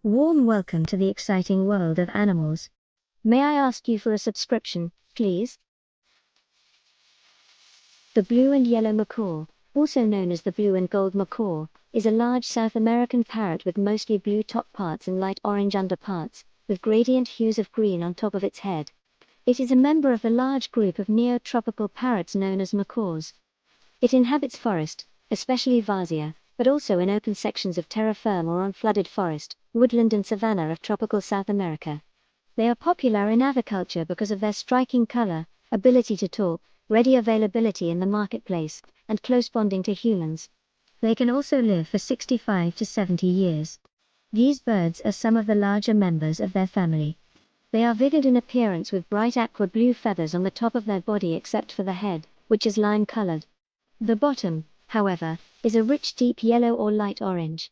Warm welcome to the exciting world of animals. May I ask you for a subscription, please? The blue and yellow macaw, also known as the blue-and-gold macaw, is a large South American parrot with mostly blue top parts and light orange underparts, with gradient hues of green on top of its head. It is a member of the large group of neotropical parrots known as macaws. It inhabits forest, especially varzea, but also in open sections of terra firme or unflooded forest, woodland and savannah of tropical South America. They are popular in aviculture because of their striking color, ability to talk, ready availability in the marketplace, and close bonding to humans. They can also live for 65 to 70 years. These birds are some of the larger members of their family. They are vivid in appearance with bright aqua blue feathers on the top of their body except for the head, which is lime-colored. The bottom, however, is a rich deep yellow or light orange.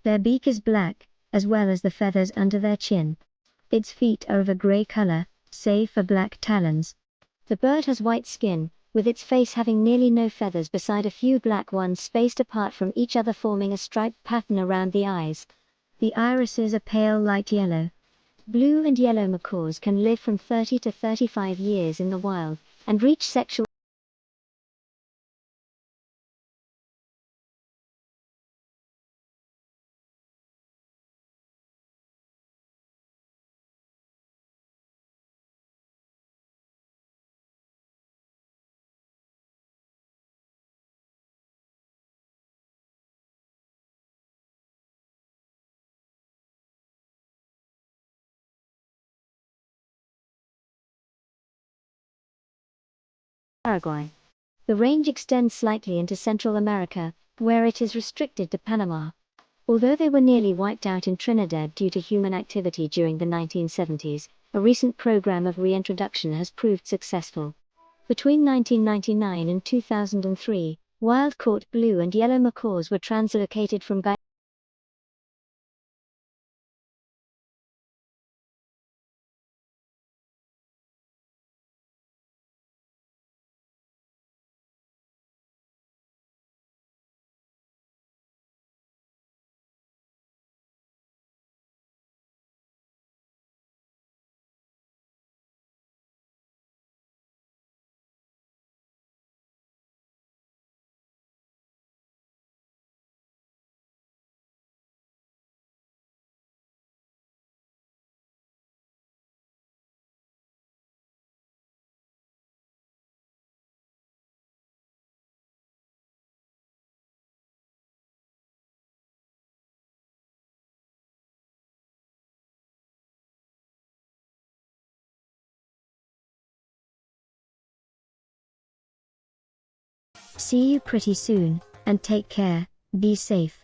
Their beak is black, as well as the feathers under their chin. Its feet are of a gray color, save for black talons. The bird has white skin, with its face having nearly no feathers beside a few black ones spaced apart from each other forming a striped pattern around the eyes. The irises are pale light yellow. Blue and yellow macaws can live from 30 to 35 years in the wild, and reach sexual Paraguay. The range extends slightly into Central America, where it is restricted to Panama. Although they were nearly wiped out in Trinidad due to human activity during the 1970s, a recent program of reintroduction has proved successful. Between 1999 and 2003, wild-caught blue and yellow macaws were translocated from See you pretty soon, and take care, be safe.